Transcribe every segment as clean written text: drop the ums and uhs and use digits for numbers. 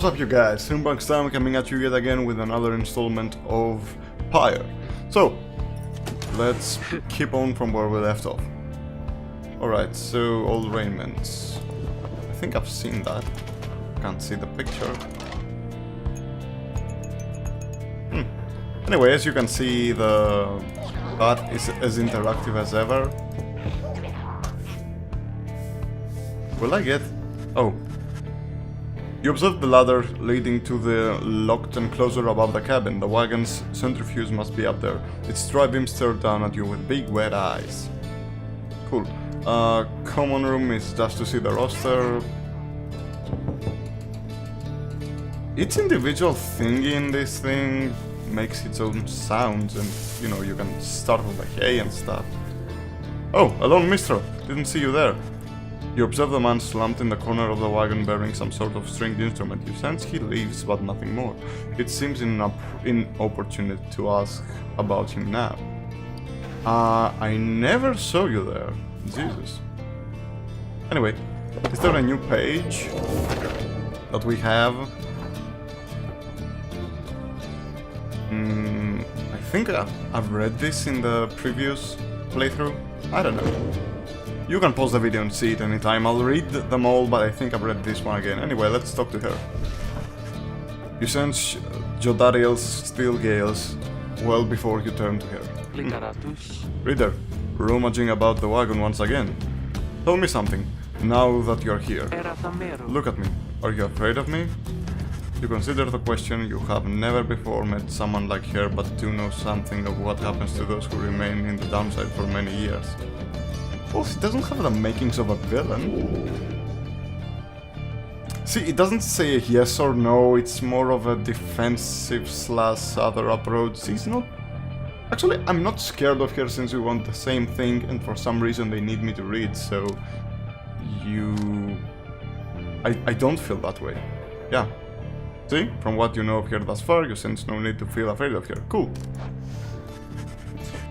What's up you guys, StreampunkStam coming at you yet again with another installment of Pyre. So, let's keep on from where we left off. Alright, so old raiments. I think I've seen that. Can't see the picture. Anyway, as you can see, the path is as interactive as ever. Will I get... oh. You observe the ladder leading to the locked enclosure above the cabin. The wagon's centrifuge must be up there. Its tri-beam stare down at you with big wet eyes. Cool. Common room is just to see the roster. Each individual thingy in this thing makes its own sounds and, you know, you can startle the hay and stuff. Oh, alone Mistral. Didn't see you there. You observe the man slumped in the corner of the wagon bearing some sort of stringed instrument. You sense he leaves, but nothing more. It seems inopportune to ask about him now. I never saw you there. Jesus. Anyway, is there a new page that we have? I think I've read this in the previous playthrough. I don't know. You can pause the video and see it anytime. I'll read them all, but I think I've read this one again. Anyway, let's talk to her. You sense Jodariel's steel gales well before you turn to her. Reader, rummaging about the wagon once again. Tell me something, now that you're here. Look at me. Are you afraid of me? You consider the question. You have never before met someone like her, but do know something of what happens to those who remain in the downside for many years. Well, it doesn't have the makings of a villain. See, it doesn't say yes or no, it's more of a defensive / other approach. She's not... actually, I'm not scared of her since we want the same thing and for some reason they need me to read, so... I don't feel that way. Yeah. See, from what you know of her thus far, you sense no need to feel afraid of her. Cool.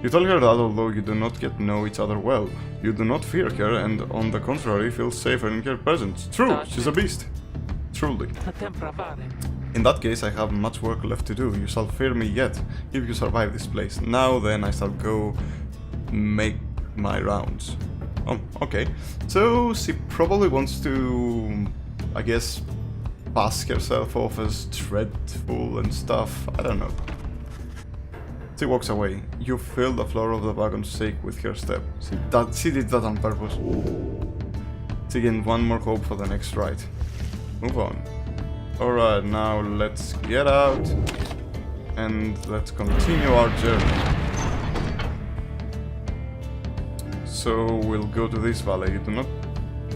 You tell her that although you do not yet know each other well, you do not fear her and on the contrary feel safer in her presence. True, she's a beast. Truly. In that case I have much work left to do. You shall fear me yet, if you survive this place. Now then I shall go make my rounds. Oh, okay. So she probably wants to, I guess, pass herself off as dreadful and stuff. I don't know. She walks away. You feel the floor of the wagon shake with her step. She did that on purpose. She gained one more hope for the next ride. Move on. Alright, now let's get out and let's continue our journey. So we'll go to this valley.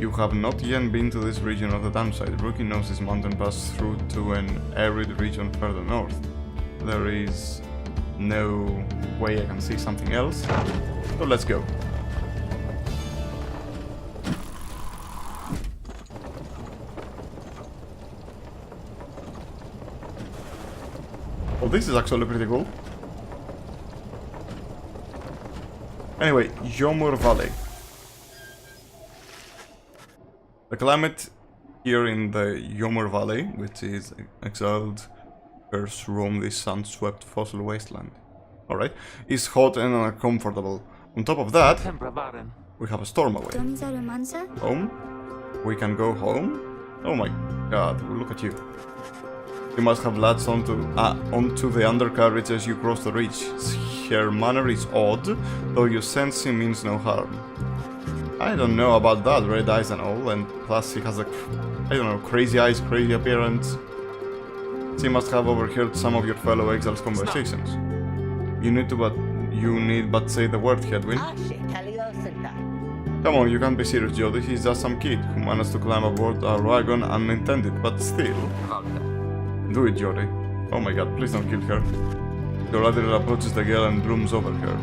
You have not yet been to this region of the downside. Rookie knows this mountain pass through to an arid region further north. There is no way I can see something else, so let's go. Well, this is actually pretty cool. Anyway, Yomur Valley. The climate here in the Yomur Valley, which is exiled roam this sun-swept fossil wasteland. Alright, is hot and uncomfortable. On top of that, we have a storm away. Home? We can go home? Oh my god, look at you. You must have latched onto the undercarriage as you cross the reach. Her manner is odd, though you sense she means no harm. I don't know about that, red eyes and all, and plus she has a, I don't know, crazy eyes, crazy appearance. She must have overheard some of your fellow exiles' conversations. You need but say the word, Hedwin. Come on, you can't be serious, Jody. He's just some kid who managed to climb aboard our wagon unintended, but still. Do it, Jody. Oh my god, please don't kill her. The rider approaches the girl and looms over her.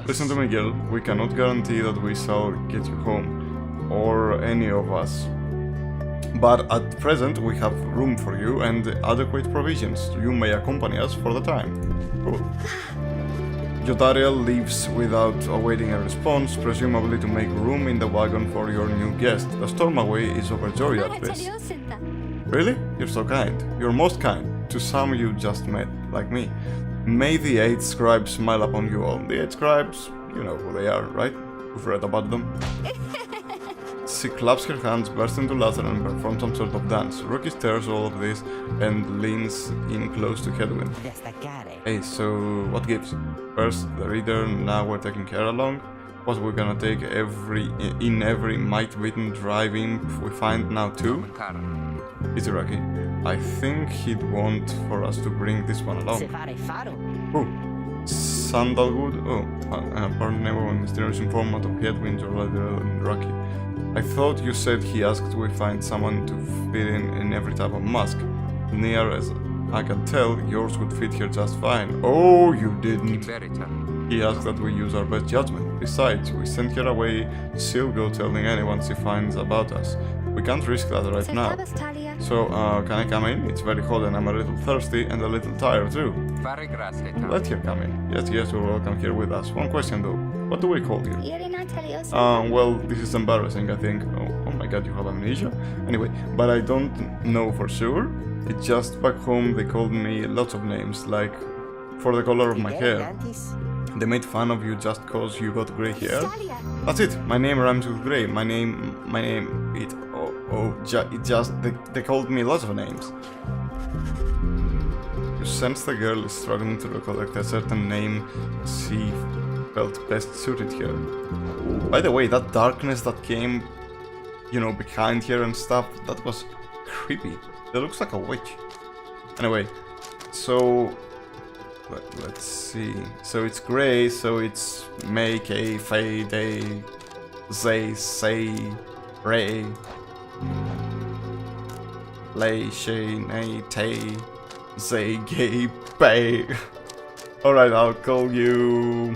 Listen to me, girl. We cannot guarantee that we shall get you home, or any of us. But at present we have room for you and adequate provisions. You may accompany us for the time. Cool. Jodariel leaves without awaiting a response, presumably to make room in the wagon for your new guest. The Stormaway is overjoyed at this. Really? You're so kind. You're most kind. To some you just met, like me. May the 8 scribes smile upon you all. The 8 scribes, you know who they are, right? We've read about them. She claps her hands, bursts into laughter and performs some sort of dance. Rocky stares all of this and leans in close to Hedwin. Hey, so what gives? First the reader, now we're taking care along. What, we're gonna take in every might-beaten drive imp we find now too? Easy, Rocky. I think he'd want for us to bring this one along. Oh, Sandalwood? Oh, apparently never a mysterious informant of Hedwin's or Rocky. I thought you said he asked we find someone to fit in every type of mask. Near as I can tell, yours would fit here just fine. Oh, you didn't. He asked that we use our best judgment. Besides, we sent her away. She'll go telling anyone she finds about us. We can't risk that right now. So, can I come in? It's very cold and I'm a little thirsty and a little tired too. Let her come in. Yes, you're welcome here with us. One question though. What do we call you? Well, this is embarrassing, I think. Oh my god, you have amnesia? Anyway, but I don't know for sure. It's just back home they called me lots of names, like for the color of my hair. They made fun of you just cause you got grey hair. That's it. My name rhymes with grey. They called me lots of names. You sense the girl is struggling to recollect a certain name she felt best suited here. By the way, that darkness that came, you know, behind here and stuff, that was creepy. It looks like a witch. Anyway, so let's see. So it's grey, so it's make a fade a they say ray lay she nay tay they gay bay. Alright, I'll call you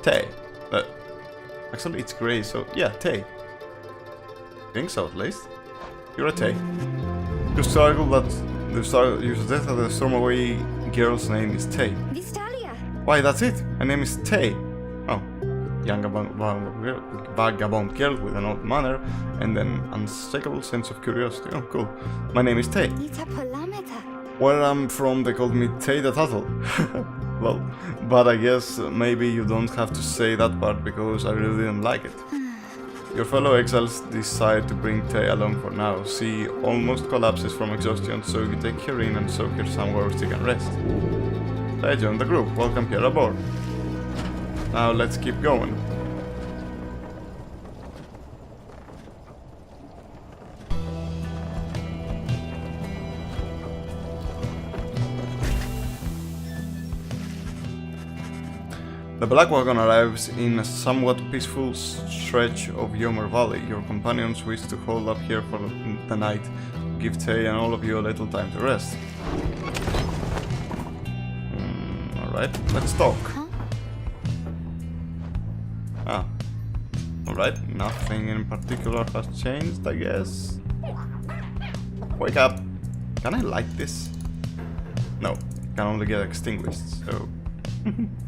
Tay. Actually it's grey, so yeah, Tay. Think so at least. You're a Tay. You suggest that the Stormaway girl's name is Tay. Why, that's it. Her name is Tay. Oh, young vagabond girl with an odd manner and an unshakable sense of curiosity. Oh, cool. My name is Tay. Where I'm from, they called me Tay the Turtle. Well, but I guess maybe you don't have to say that part because I really didn't like it. Your fellow exiles decide to bring Tay along for now. She almost collapses from exhaustion, so you take her in and soak her somewhere she can rest. Tay joined the group. Welcome here aboard. Now let's keep going. The Black Wagon arrives in a somewhat peaceful stretch of Yomer Valley. Your companions wish to hold up here for the night, give Tay and all of you a little time to rest. Alright, let's talk. Alright, nothing in particular has changed, I guess. Wake up! Can I light this? No, can only get extinguished, so...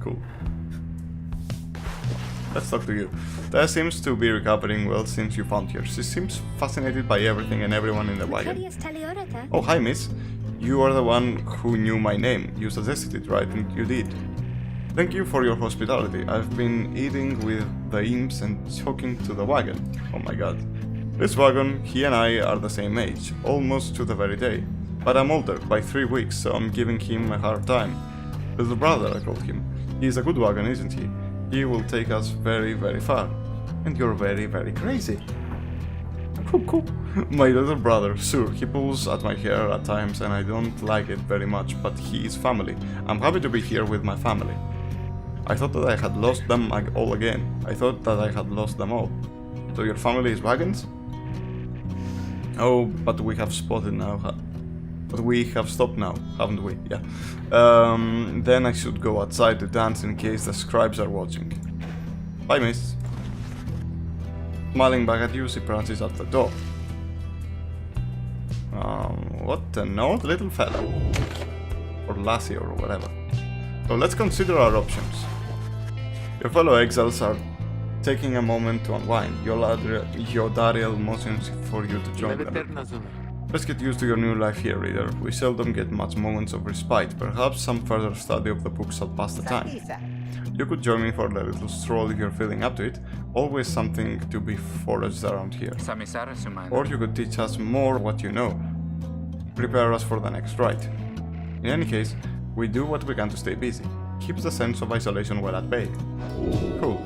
cool. Let's talk to you. Taya seems to be recovering well since you found her. She seems fascinated by everything and everyone in the wagon. Oh, hi, miss. You are the one who knew my name. You suggested it, right? And you did. Thank you for your hospitality. I've been eating with the imps and talking to the wagon. Oh my god. This wagon, he and I are the same age, almost to the very day. But I'm older, by 3 weeks, so I'm giving him a hard time. Little brother, I called him. He's a good wagon, isn't he? He will take us very, very far. And you're very, very crazy. Cool. My little brother, sure, he pulls at my hair at times and I don't like it very much, but he is family. I'm happy to be here with my family. I thought that I had lost them all again. I thought that I had lost them all. So your family is wagons? Oh, but we have spotted now. But we have stopped now, haven't we? Yeah. Then I should go outside to dance in case the scribes are watching. Bye, miss. Smiling back at you, she prances at the door. What an odd little fellow. Or lassie or whatever. So let's consider our options. Your fellow exiles are taking a moment to unwind. Yodariel motions for you to join them. Let's get used to your new life here, reader. We seldom get much moments of respite. Perhaps some further study of the book shall pass the time. You could join me for a little stroll if you're feeling up to it. Always something to be foraged around here. Or you could teach us more what you know. Prepare us for the next rite. In any case, we do what we can to stay busy. Keeps the sense of isolation well at bay. Cool.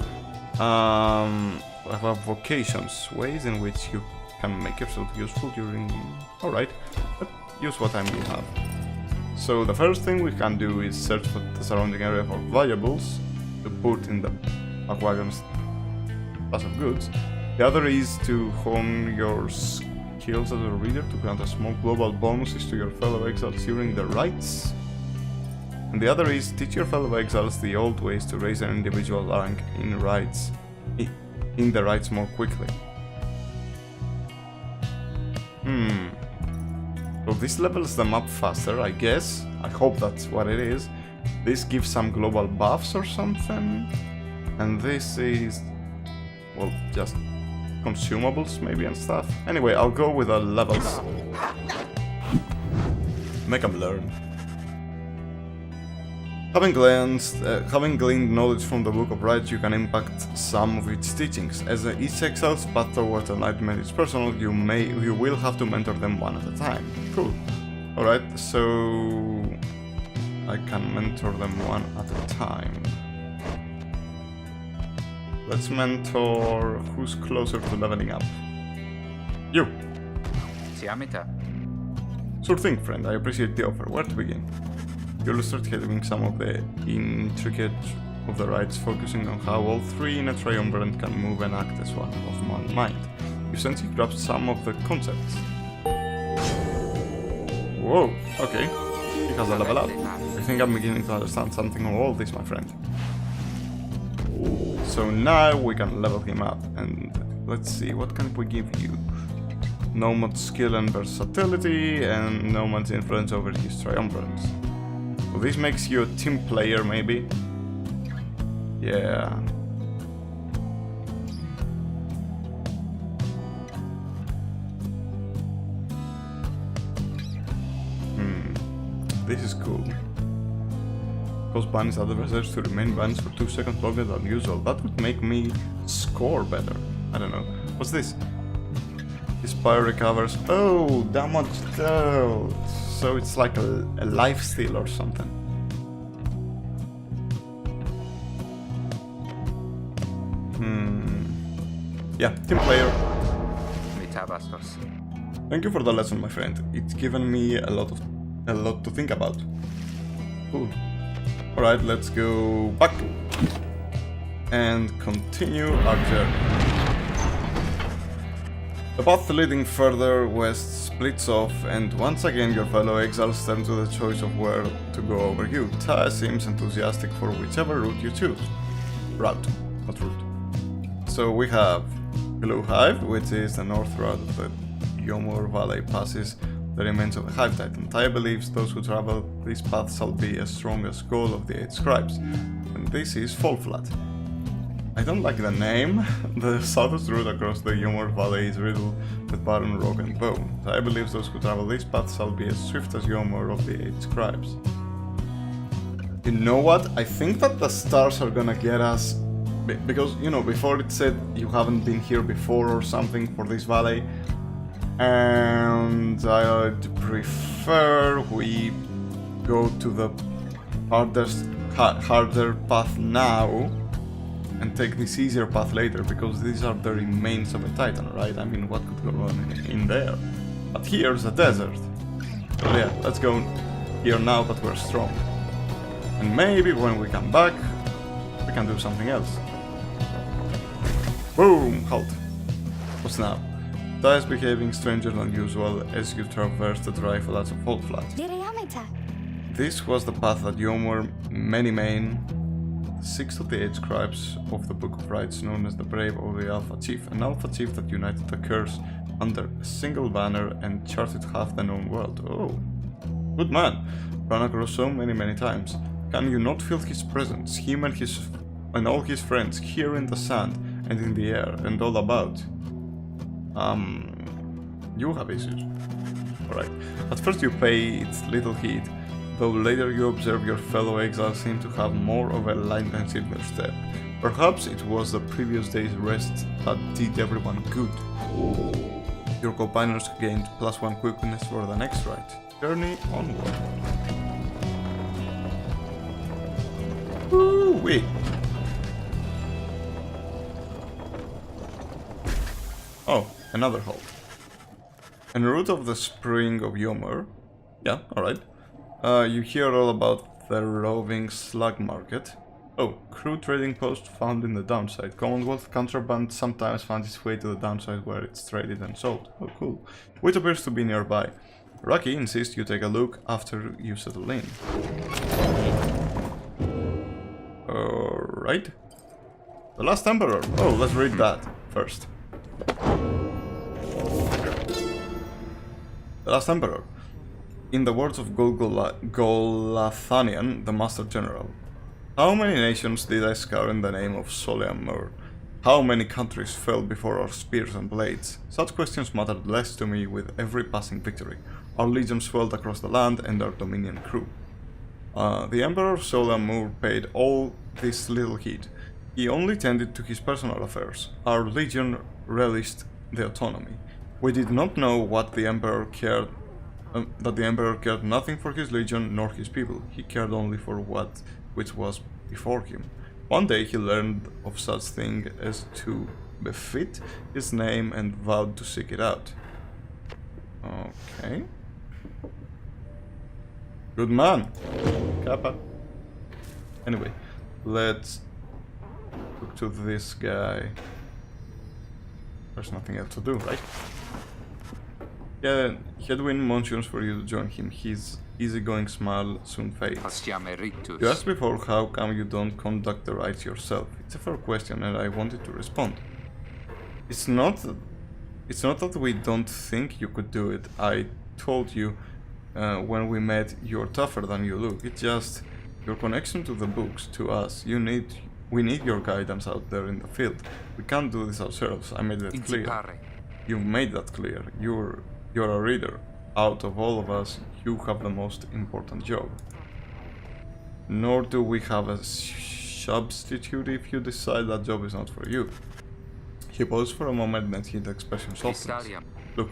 I have vocations, ways in which you can make yourself useful during... Alright, but use what time we have. So the first thing we can do is search for the surrounding area for valuables to put in the wagon's class of goods. The other is to hone your skills as a reader to grant a small global bonuses to your fellow exiles during the rites. And the other is teach your fellow exiles the old ways to raise an individual rank in the rites more quickly. So this levels them up faster, I guess. I hope that's what it is. This gives some global buffs or something. And this is... well, just consumables maybe and stuff. Anyway, I'll go with the levels. Make them learn. Having gleaned knowledge from the Book of Rites, you can impact some of its teachings. As each exile's path towards enlightenment is personal, you will have to mentor them one at a time. Cool. Alright, so I can mentor them one at a time. Let's mentor who's closer to leveling up. You! Sure thing, friend. I appreciate the offer. Where to begin? You'll start having some of the intricate of the rites, focusing on how all three in a triumvirate can move and act as one of one mind. You sense he grasps some of the concepts. Whoa, okay. He has a level up. I think I'm beginning to understand something of all this, my friend. So now we can level him up, and let's see, what can we give you? Nomad's skill and versatility, and Nomad's influence over his triumvirates. So this makes you a team player, maybe? Yeah. This is cool. Cause bans adversaries to remain banned for 2 seconds longer than usual. That would make me score better. I don't know. What's this? His Pyre recovers. Oh, damage dealt. So it's like a life steal or something. Yeah, team player. Thank you for the lesson, my friend. It's given me a lot to think about. Cool. Alright, let's go back and continue our journey. The path leading further west splits off, and once again your fellow exiles turn to the choice of where to go over you. Taya seems enthusiastic for whichever route you choose. Route, not route. So we have Blue Hive, which is the north route of the Yomor Valley passes the remains of the Hive Titan. Taya believes those who travel this path shall be as strong as goal of the 8 scribes, and this is Fall Flat. I don't like the name. The southern route across the Yomor Valley is riddled with barren rock and bone. Taya believes those who travel this path shall be as swift as Yomor of the 8 scribes. You know what? I think that the stars are gonna get us, because, you know, before it said you haven't been here before or something for this valley. And I'd prefer we go to the harder path now and take this easier path later, because these are the remains of a titan, right? I mean, what could go wrong in there? But here's a desert. So yeah, let's go here now that we're strong. And maybe when we come back, we can do something else. Boom! Halt. What's now? Taya is behaving stranger than usual as you traverse the dry flats of Fall Flat. This was the path that Yomor Many-Mane, 6th of the 8 scribes of the Book of Rites, known as the Brave of the Alpha Chief, an Alpha Chief that united the curse under a single banner and charted half the known world. Oh, good man, run across so many times. Can you not feel his presence, him and all his friends, here in the sand, and in the air and all about. You have issues. Alright. At first you pay it little heed, though later you observe your fellow exiles seem to have more of a lightness in their step. Perhaps it was the previous day's rest that did everyone good. Your companions gained +1 quickness for the next ride. Journey onward. Woo-wee! Oh, another halt. En route of the Spring of Yomor. Yeah, alright. You hear all about the roving slug market. Oh, crew trading post found in the downside. Commonwealth contraband sometimes finds its way to the downside where it's traded and sold. Oh, cool. Which appears to be nearby. Rocky insists you take a look after you settle in. Alright. The Last Emperor. Oh, let's read that first. The Last Emperor. In the words of Golathanian, the Master General. How many nations did I scour in the name of Soleamur? How many countries fell before our spears and blades? Such questions mattered less to me with every passing victory. Our legion swelled across the land and our dominion grew. The Emperor Soleamur paid all this little heed. He only tended to his personal affairs. Our legion relished the autonomy. We did not know what the Emperor cared, that the Emperor cared nothing for his legion nor his people. He cared only for what which was before him. One day he learned of such thing as to befit his name and vowed to seek it out. Okay. Good man. Kappa. Anyway, let's look to this guy. There's nothing else to do, right? Yeah, Headwind mentions for you to join him. His easygoing smile soon fades. You asked before how come you don't conduct the rites yourself. It's a fair question and I wanted to respond. It's not that we don't think you could do it. I told you when we met you're tougher than you look. It's just your connection to the books, to us. We need your guidance out there in the field. We can't do this ourselves. I made that clear. You've made that clear. You're a reader. Out of all of us, you have the most important job. Nor do we have a substitute if you decide that job is not for you. He paused for a moment and his expression softens. Look,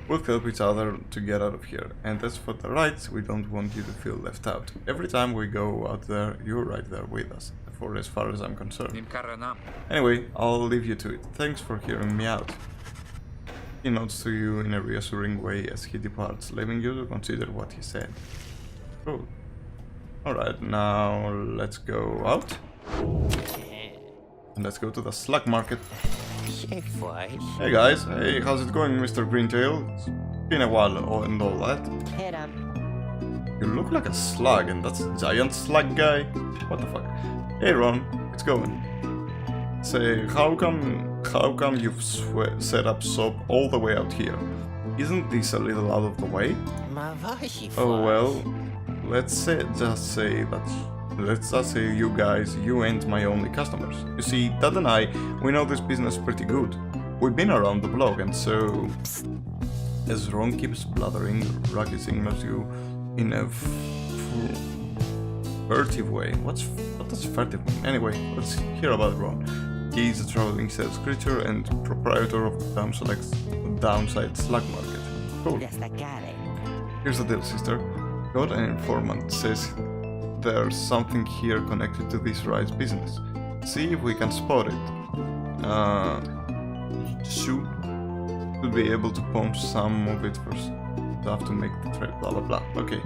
we'll help each other to get out of here. And as for the rights, we don't want you to feel left out. Every time we go out there, you're right there with us, for as far as I'm concerned. Anyway, I'll leave you to it. Thanks for hearing me out. He nods to you in a reassuring way as he departs, leaving you to consider what he said. Cool. Alright, now let's go out. And let's go to the slug market. Hey guys, hey, how's it going, Mr. Greentail? It's been a while and all that. You look like a slug, and that's a giant slug guy? What the fuck? Hey Ron, it's going. Say, how come you've set up shop all the way out here? Isn't this a little out of the way? Oh well, let's just say you ain't my only customers. You see, Dad and I, we know this business pretty good. We've been around the block, and so... As Ron keeps blathering, Rocky signals you in a furtive way. What does furtive mean? Anyway, let's hear about Ron. He's a traveling sales creature and proprietor of the downside slug market. Cool. Here's the deal, sister. Got an informant. Says there's something here connected to this ride's business. See if we can spot it. Should be able to pump some of it for stuff to make the trade, blah blah blah. Okay.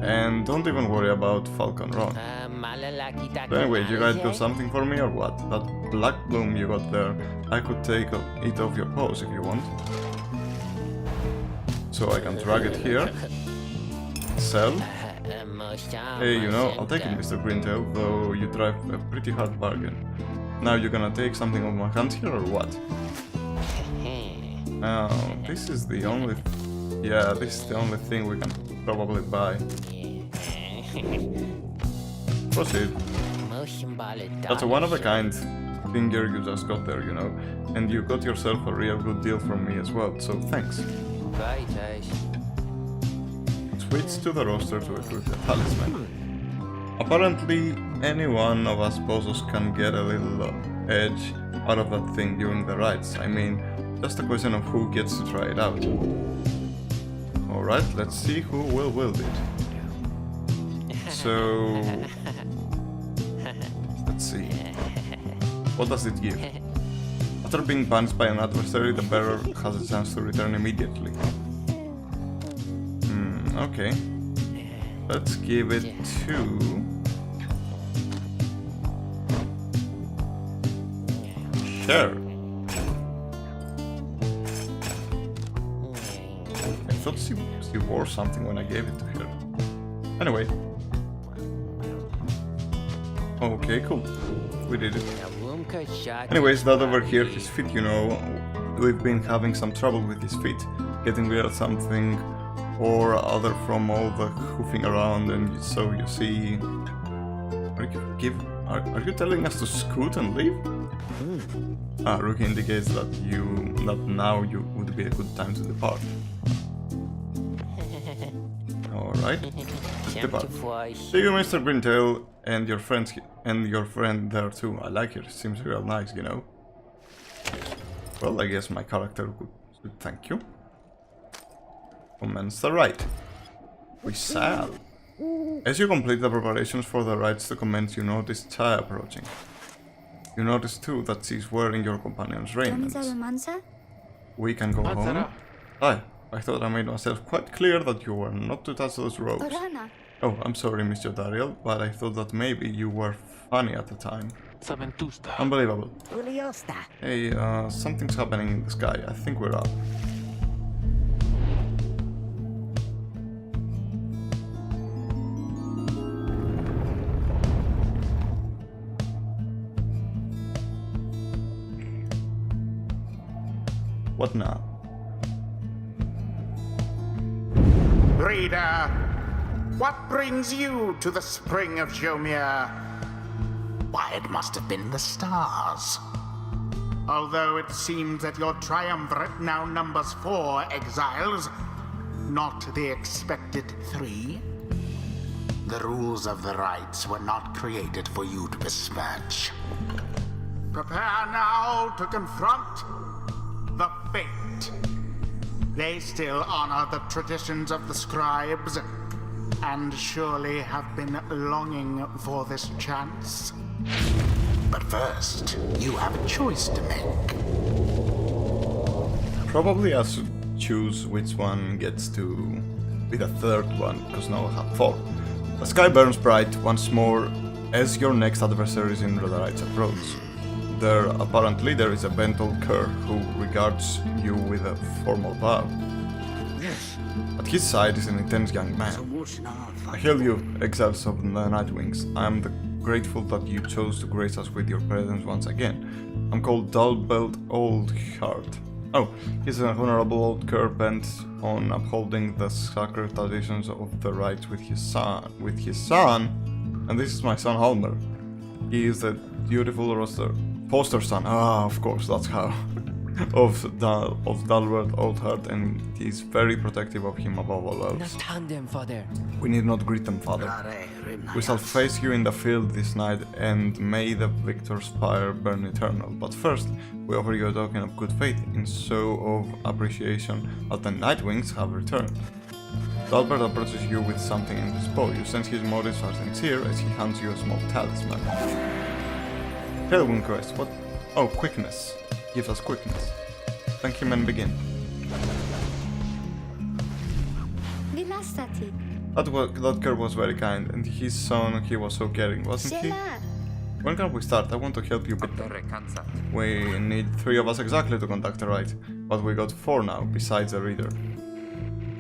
And don't even worry about Falcon Ron. But anyway, you guys got something for me or what? That black bloom you got there, I could take it off your paws if you want. So I can drag it here. Sell. Hey, you know, I'll take it, Mr. Greentail, though you drive a pretty hard bargain. Now you're gonna take something off my hands here or what? Now, this is the only... Yeah, this is the only thing we can probably buy. Proceed. That's a one-of-a-kind finger you just got there, you know. And you got yourself a real good deal from me as well, so thanks. Switch to the roster to equip the talisman. Apparently, any one of us bosses can get a little edge out of that thing during the rites. I mean, just a question of who gets to try it out. Alright, let's see who will wield it. So... let's see. What does it give? After being punished by an adversary, the bearer has a chance to return immediately. Okay. Let's give it to... Sure. I thought she wore something when I gave it to her. Anyway. Okay, cool. We did it. Anyways, that over here, his feet, you know, we've been having some trouble with his feet. Getting rid of something or other from all the hoofing around, and so you see... Are you telling us to scoot and leave? Rookie indicates that now you would be a good time to depart. Alright, depart. See you, Mr. Greentail, and your friend there too. I like it, seems real nice, you know. Well, I guess my character would thank you. Commence the rite. We shall. As you complete the preparations for the rites to commence, you notice Chai approaching. You notice too that she's wearing your companion's raiment. We can go home. Hi, I thought I made myself quite clear that you were not to touch those robes. Oh, I'm sorry, Mr. Dariel, but I thought that maybe you were funny at the time. Unbelievable. Hey, something's happening in the sky. I think we're up. What now? Reader, what brings you to the spring of Jomir? Why, it must have been the stars. Although it seems that your triumvirate now numbers 4 exiles, not the expected 3. The rules of the rites were not created for you to besmirch. Prepare now to confront the fate. They still honor the traditions of the scribes, and surely have been longing for this chance. But first, you have a choice to make. Probably I should choose which one gets to be the third one, because now I have 4. The sky burns bright once more as your next adversaries in the rites approach. Apparently there is a bent old cur who regards you with a formal bow. At his side is an intense young man. I hail you, exiles of the Nightwings. I am grateful that you chose to grace us with your presence once again. I'm called Dullbelt Oldheart. Oh, he's an honorable old cur bent on upholding the sacred traditions of the rites with his son, and this is my son Halmer. He is the beautiful foster son, of course, that's how, of Dullbelt Oldheart, and he's very protective of him above all else. We need not greet them, father. We shall face you in the field this night, and may the victor's fire burn eternal. But first, we offer you a token of good faith, in show of appreciation that the Nightwings have returned. Dullbelt approaches you with something in his bow. You sense his motives are sincere as he hands you a small talisman. Tailwind crest, what? Oh, quickness. Gives us quickness. Thank him and begin. That cur was very kind, and his son, he was so caring, wasn't he? When can we start? I want to help you, but we need 3 of us exactly to conduct a rite, but we got 4 now, besides a reader.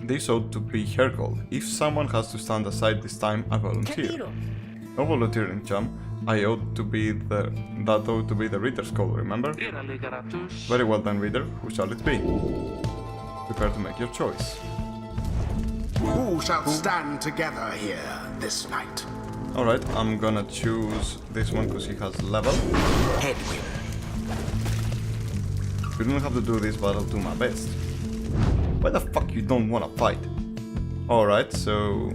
This ought to be her call. If someone has to stand aside this time, I volunteer. No volunteering, chum. That ought to be the reader's call, remember? Very well then, reader. Who shall it be? Prepare to make your choice. Who shall stand together here this night? Alright, I'm gonna choose this one because he has level. Edwin. You don't have to do this, but I'll do my best. Why the fuck you don't wanna fight? Alright, so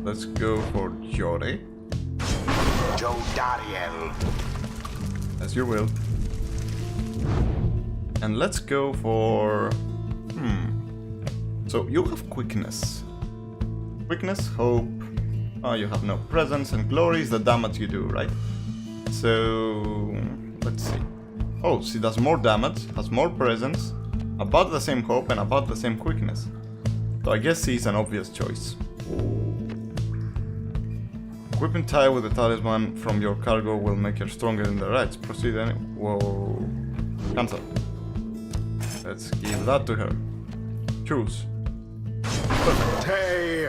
let's go for Jore. Jodariel. As you will. And let's go for... So you have quickness. Quickness, hope. Oh, you have no presence, and glory is the damage you do, right? So... let's see. Oh, she does more damage, has more presence, about the same hope, and about the same quickness. So I guess she's an obvious choice. Equipping tie with the talisman from your cargo will make her stronger in the rites. Proceed any... Whoa... Cancel. Let's give that to her. Choose. Hey.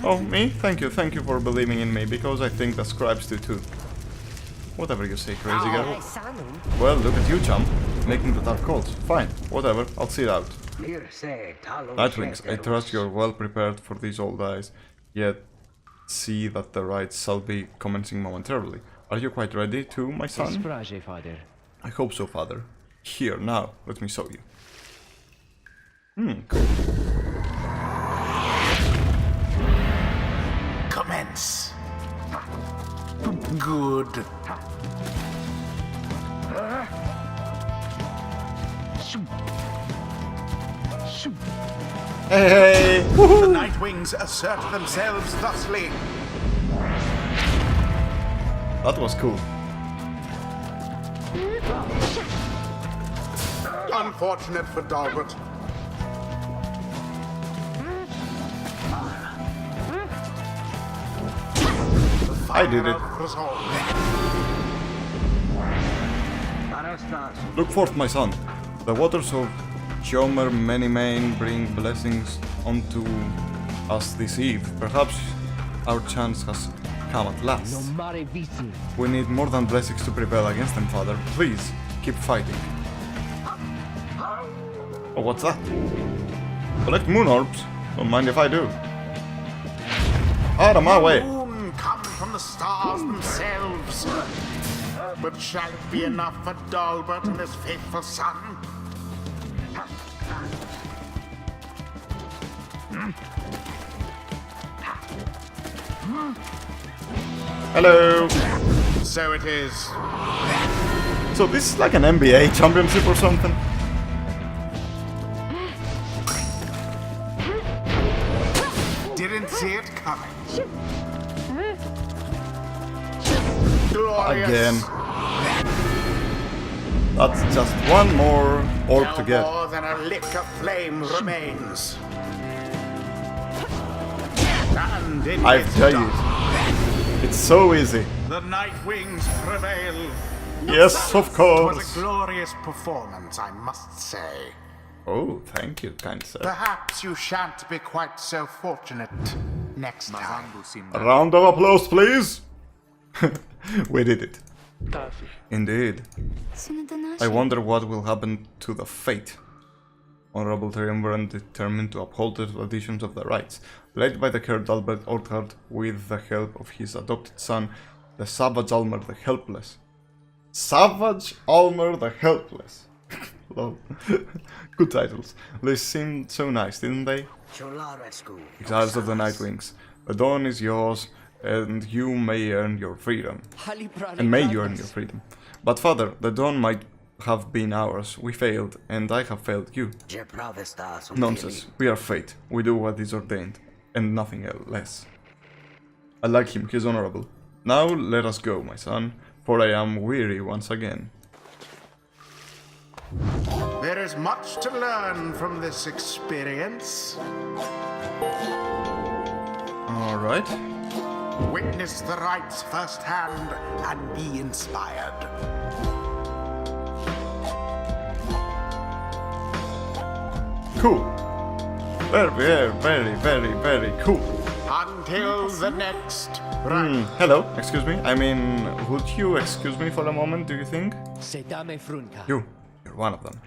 Oh, me? Thank you for believing in me, because I think the scribes do too. Whatever you say, crazy guy. Well, look at you, chump, making the dark calls. Fine, whatever, I'll see it out. Nightwings, I trust you're well prepared for these old eyes, yet see that the rites shall be commencing momentarily. Are you quite ready too, my son? I hope so, father. Here, now, let me show you. Cool. Commence. Good. Hey! The Nightwings assert themselves thusly. That was cool. Unfortunate for Dalbert. I did it. Look forth, my son. The waters of Jomer Manymane bring blessings unto us this eve. Perhaps our chance has come at last. We need more than blessings to prevail against them, father. Please, keep fighting. Oh, what's that? Collect moon orbs. Don't mind if I do. Out of my way. Come from the stars themselves. But shall it be enough for Dalbert and his faithful son? Hello. So it is. So this is like an NBA championship or something? Didn't see it coming. Glorious. Again. That's just one more orb to get. No more than a lick of flame remains. And it I've is tried done. it. It's so easy. The Nightwings prevail. Yes, of It was course. a glorious performance, I must say. Oh, thank you, kind sir. Perhaps you shan't be quite so fortunate next time. A round of applause, please. We did it. Indeed. I wonder what will happen to the fate. Honorable Triumvirate determined to uphold the traditions of the rites, led by the Caird Albert Orthard with the help of his adopted son, the Savage Almer the Helpless. Savage Almer the Helpless. Lol. Good titles. They seemed so nice, didn't they? Exiles of the Nightwings. The dawn is yours, and you may earn your freedom. And may you earn your freedom. But father, the dawn might have been ours. We failed, and I have failed you. Nonsense. We are fate. We do what is ordained, and nothing less. I like him. He is honorable. Now let us go, my son, for I am weary once again. There is much to learn from this experience. Alright. Witness the rites firsthand and be inspired. Cool. Very cool. Until the next Hello, excuse me. I mean, would you excuse me for a moment, do you think? You're one of them.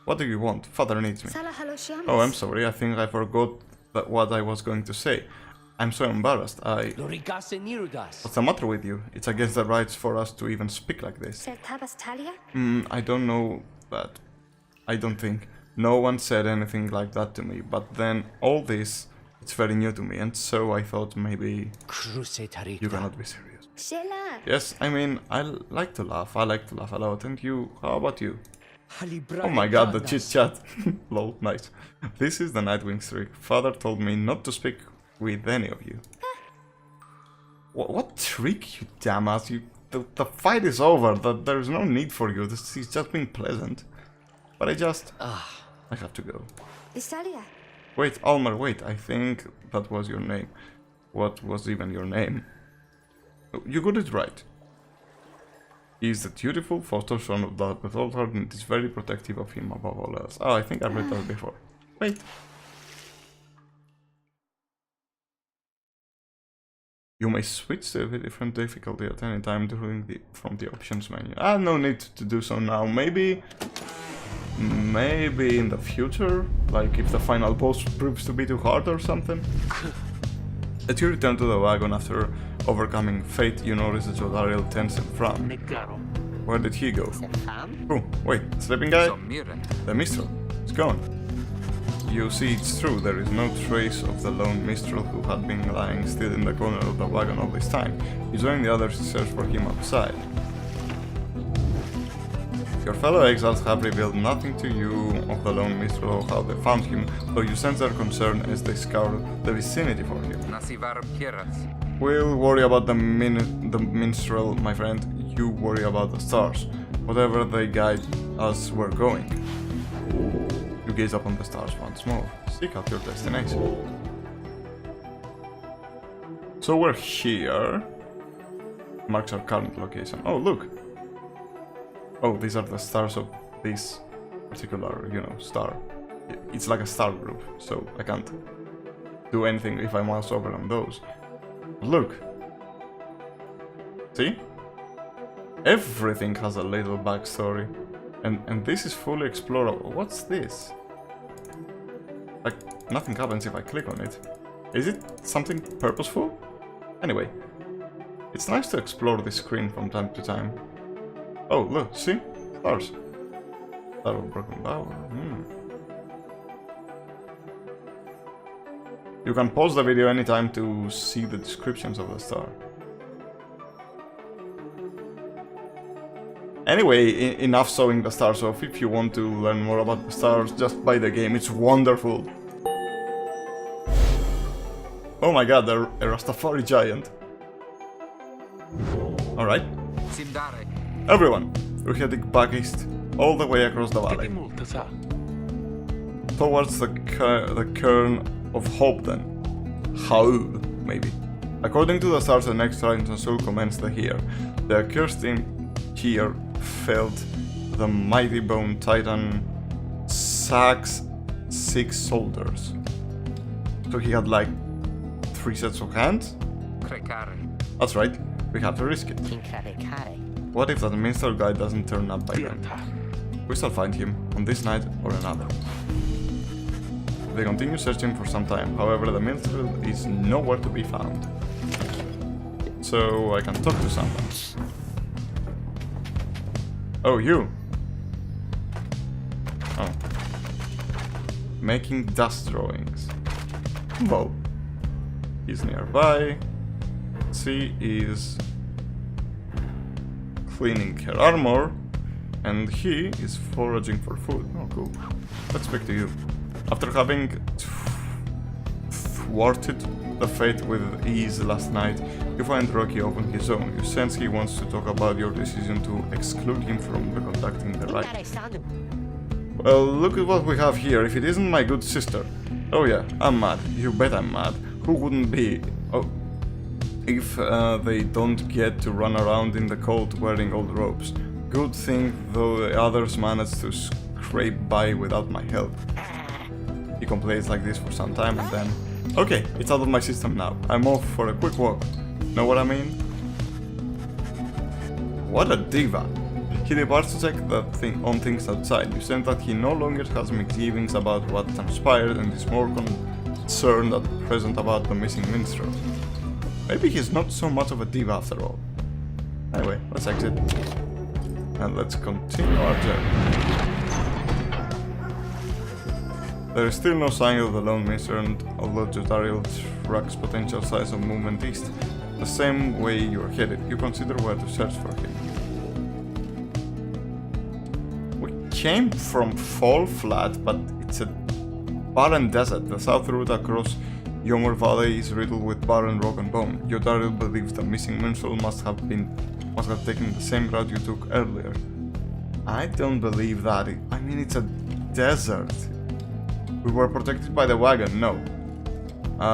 What do you want? Father needs me. Oh, I'm sorry, I think I forgot what I was going to say. I'm so embarrassed. What's the matter with you? It's against the rights for us to even speak like this. I don't know, but I don't think. No one said anything like that to me, but then all this, it's very new to me, and so I thought maybe you cannot be serious. Yes, I mean, I like to laugh a lot, and you, how about you? Oh my god, the chit chat. Lol, nice. This is the Nightwing trick. Father told me not to speak with any of you. What trick, you dumbass? The fight is over, there's no need for you, this is just being pleasant. But I have to go. Wait, Almer, wait, I think that was your name. What was even your name? You got it right. He is the dutiful foster son of the beholder and is very protective of him above all else. Oh, I think I've read that before. Wait. You may switch to a different difficulty at any time from the options menu. No need to do so now. Maybe in the future, like if the final boss proves to be too hard or something. As you return to the wagon after overcoming fate, you notice that Jodariel tense and frown. Where did he go? Oh, wait, sleeping guy? The Mistral. It's gone. You see, it's true, there is no trace of the lone Mistral who had been lying still in the corner of the wagon all this time. You join the others to search for him outside. Your fellow exiles have revealed nothing to you of the lone Mistral or how they found him, though you sense their concern as they scour the vicinity for him. We'll worry about the minstrel, my friend. You worry about the stars. Whatever they guide us, we're going. You gaze up on the stars once more. Seek out your destination. So we're here. Marks our current location. Oh, look! Oh, these are the stars of this particular, star. It's like a star group, so I can't do anything if I mouse over on those. Look! See? Everything has a little backstory. And this is fully explorable. What's this? Like, nothing happens if I click on it. Is it something purposeful? Anyway, it's nice to explore this screen from time to time. Oh, look, see? Stars. Star of Broken Bower. You can pause the video anytime to see the descriptions of the star. Anyway, enough showing the stars off. If you want to learn more about the stars, just buy the game, it's wonderful. Oh my god, a Rastafari giant. Alright. Everyone, we're heading back east, all the way across the valley. Towards the cairn of Hope then. How, maybe. According to the stars, the next Titans will commence here. The cursed team here felt the mighty bone titan Sack's 6 shoulders. So he had like 3 sets of hands? That's right, we have to risk it. What if that minstrel guy doesn't turn up by then? We shall find him on this night or another. They continue searching for some time, however the minstrel is nowhere to be found. So I can talk to someone. Oh, you! Oh. Making dust drawings. Well, he's nearby. She is cleaning her armor, and he is foraging for food. Oh, cool. Let's speak to you. After having thwarted the fate with ease last night, you find Rocky open his own. You sense he wants to talk about your decision to exclude him from conducting the rite. Well, look at what we have here. If it isn't my good sister. Oh yeah, I'm mad. You bet I'm mad. Who wouldn't be? Oh, if they don't get to run around in the cold wearing old robes. Good thing though the others managed to scrape by without my help. He complains like this for some time and then... Okay, it's out of my system now. I'm off for a quick walk. Know what I mean? What a diva! He departs to check on things outside. You sense that he no longer has misgivings about what transpired and is more concerned at present about the missing minstrel. Maybe he's not so much of a diva after all. Anyway, let's exit. And let's continue our journey. There is still no sign of the lone minstrel, and although Jotariel tracks potential signs of movement east, the same way you are headed, you consider where to search for him. We came from Fall Flat, but it's a barren desert. The south route across Yomor Valley is riddled with barren rock and bone. Jotariel believes the missing minstrel must have taken the same route you took earlier. I don't believe that. I mean, it's a desert. We were protected by the wagon, no.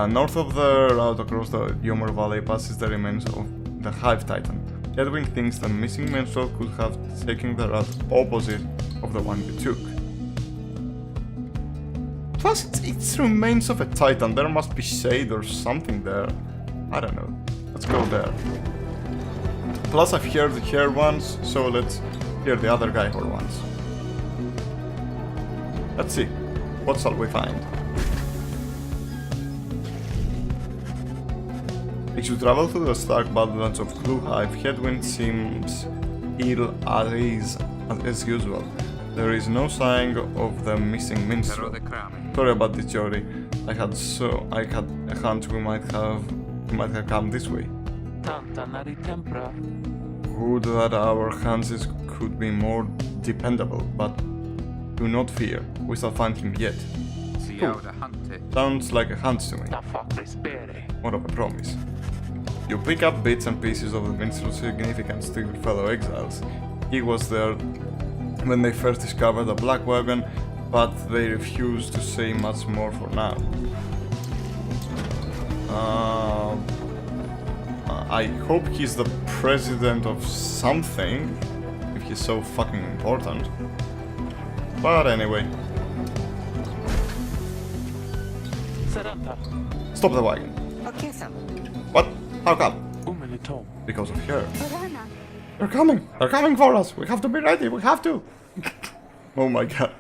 North of the route across the Yomor Valley passes the remains of the Hive Titan. Edwin thinks the missing minstrel could have taken the route opposite of the one you took. Plus, it's remains of a Titan. There must be shade or something there. I don't know. Let's go there. Plus, I've heard her once, so let's hear the other guy for once. Let's see. What shall we find? As you travel through the stark badlands of Clue Hive, Headwind seems ill at ease as usual. There is no sign of the missing minstrel. Sorry about this, Jory. I had a hunch we might have come this way. Would that our chances could be more dependable, but do not fear, we shall find him yet. Sounds like a hunt to me. More of a promise. You pick up bits and pieces of the minstrel's significance to your fellow exiles. He was there when they first discovered the Black Wagon, but they refused to say much more for now. I hope he's the president of something, if he's so fucking important. But anyway. Stop the wagon. What? How come? Because of her. They're coming! They're coming for us! We have to be ready! We have to! Oh my god.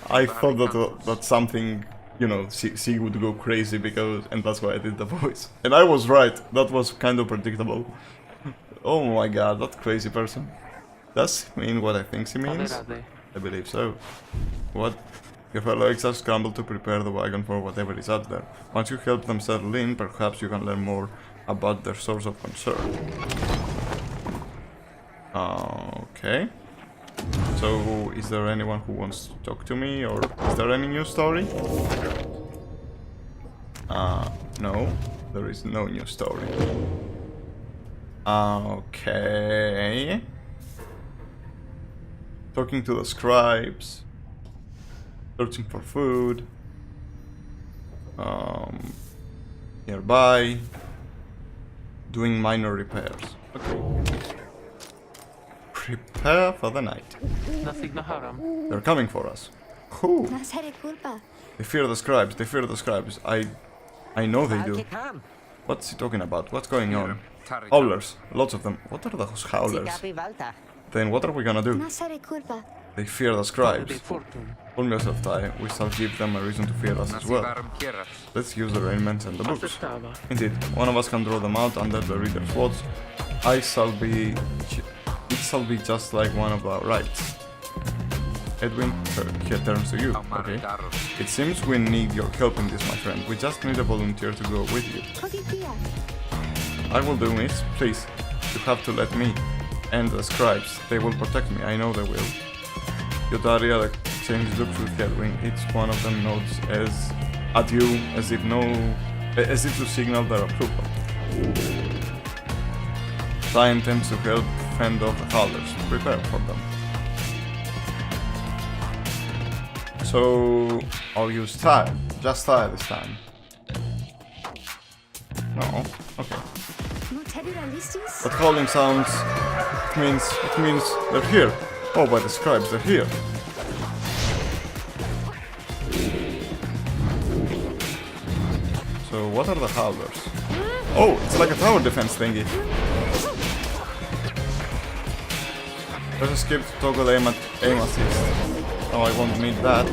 I thought that something, you know, she would go crazy because... And that's why I did the voice. And I was right. That was kind of predictable. Oh my god, that crazy person. Does he mean what I think he means? I believe so. What? Your fellow exiles scramble to prepare the wagon for whatever is out there. Once you help them settle in, perhaps you can learn more about their source of concern. Okay. So, is there anyone who wants to talk to me, or is there any new story? No. There is no new story. Okay. Talking to the scribes. Searching for food. Nearby. Doing minor repairs. Okay. Prepare for the night. They're coming for us. Who? They fear the scribes. They fear the scribes. I know they do. What's he talking about? What's going on? Howlers. Lots of them. What are those howlers? Then what are we gonna do? They fear the scribes. Pull yourself tight. We shall give them a reason to fear us as well. Let's use the raiment and the books. Indeed, one of us can draw them out under the reader's watch. It shall be just like one of our rights. Edwin, he turns to you. Okay. It seems we need your help in this, my friend. We just need a volunteer to go with you. I will do it. Please, you have to let me. And the scribes, they will protect me. I know they will. Yodaria exchanges looks with Edwin. Each one of them nods at you as if to signal their approval. Ty intends to help fend off the howlers. Prepare for them. So I'll use Ty. Just Ty this time. No. Okay. That howling sounds. It means they're here. Oh, by the scribes, they're here. So what are the howlers? Oh, it's like a tower defense thingy. Let's skip to toggle aim assist. Oh, I won't need that.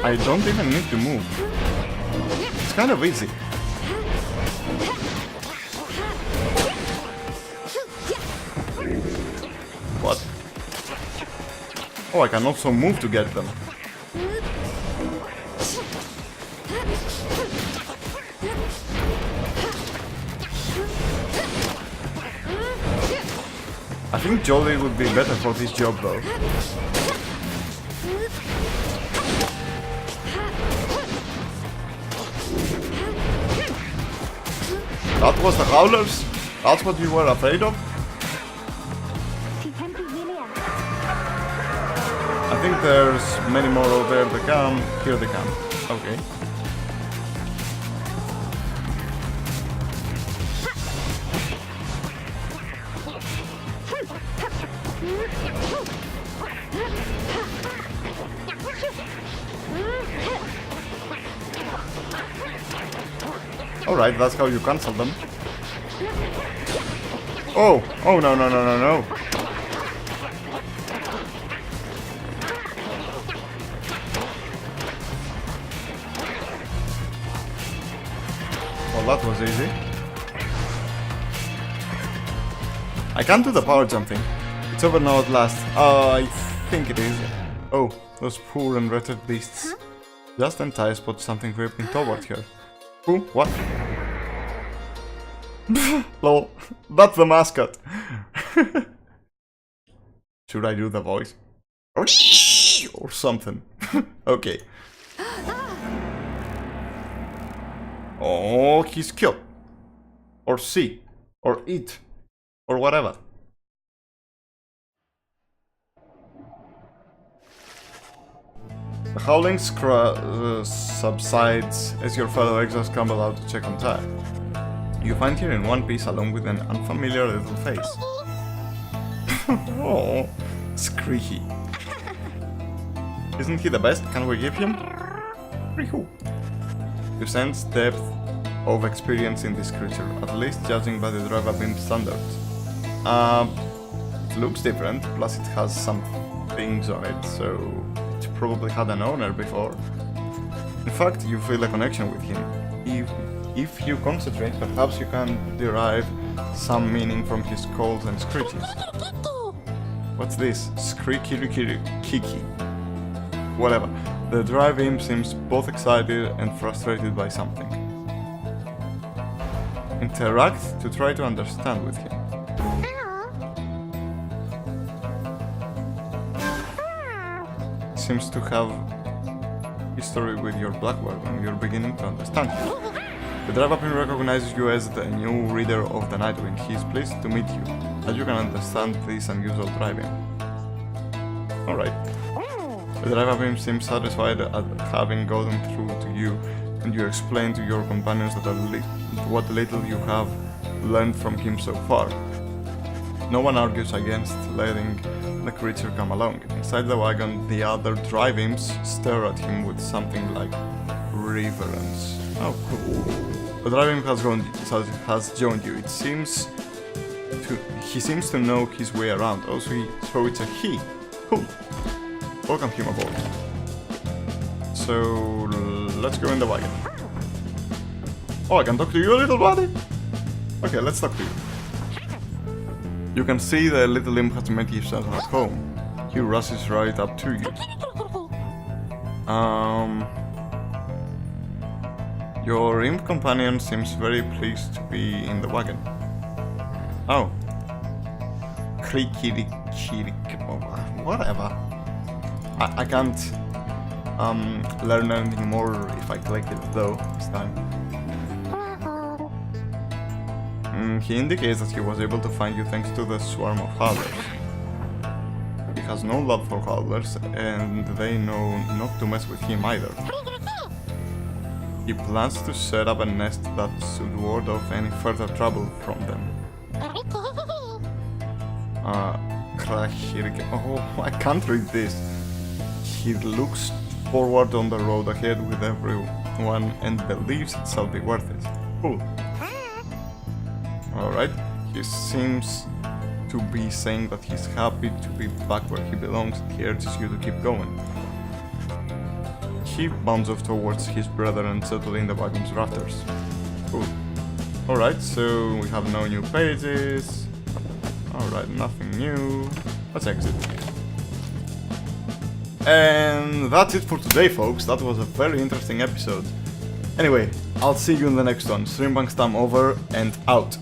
I don't even need to move. It's kind of easy. What? Oh, I can also move to get them. I think Jolly would be better for this job though. That was the Howlers? That's what you were afraid of? I think there's many more over there. They come. Here they come. Okay. Alright, that's how you cancel them. Oh! Oh no no no no no! Well, that was easy. I can't do the power jump thing. It's over now at last. I think it is. Oh, those poor and wretched beasts. Just then Ty spotted something creeping toward her. Who? What? Lol, that's the mascot. Should I do the voice? Or something. Okay. Oh, he's killed. Or see. Or eat. Or whatever. The howling subsides as your fellow exiles come out to check on Ty. You find her in one piece along with an unfamiliar little face. Oh, squeaky. Isn't he the best? Can we give him? You sense depth of experience in this creature, at least judging by the driver beam standards. It looks different, plus it has some things on it, so it probably had an owner before. In fact, you feel a connection with him. If you concentrate, perhaps you can derive some meaning from his calls and screeches. What's this? Kiki. Whatever. The drive imp seems both excited and frustrated by something. Interact to try to understand with him. Seems to have history with your Blackbird and you're beginning to understand him. The drive up recognizes you as the new reader of the Nightwind. He is pleased to meet you, as you can understand this unusual driving. Alright. The drive up seems satisfied at having gotten through to you, and you explain to your companions that what little you have learned from him so far. No one argues against letting the creature come along. Inside the wagon, the other drive imps stare at him with something like reverence. Oh, cool. The drive imp has joined you. He seems to know his way around. Also, so it's a he. Cool. Welcome him aboard. So let's go in the wagon. Oh, I can talk to you, little buddy? Okay, let's talk to you. You can see the little imp has made himself at home. He rushes right up to you. Your imp companion seems very pleased to be in the wagon. Oh. Whatever. I can't learn anything more if I click it though this time. He indicates that he was able to find you thanks to the swarm of howlers. He has no love for howlers and they know not to mess with him either. He plans to set up a nest that should ward off any further trouble from them. Oh, I can't read this. He looks forward on the road ahead with everyone and believes it shall be worth it. Cool. Alright, he seems to be saying that he's happy to be back where he belongs and he urges you to keep going. he bounds off towards his brother and settling the wagon's rafters. Cool. Alright, so we have no new pages. Alright, nothing new. Let's exit. And that's it for today, folks. That was a very interesting episode. Anyway, I'll see you in the next one. StreampunkStam over and out.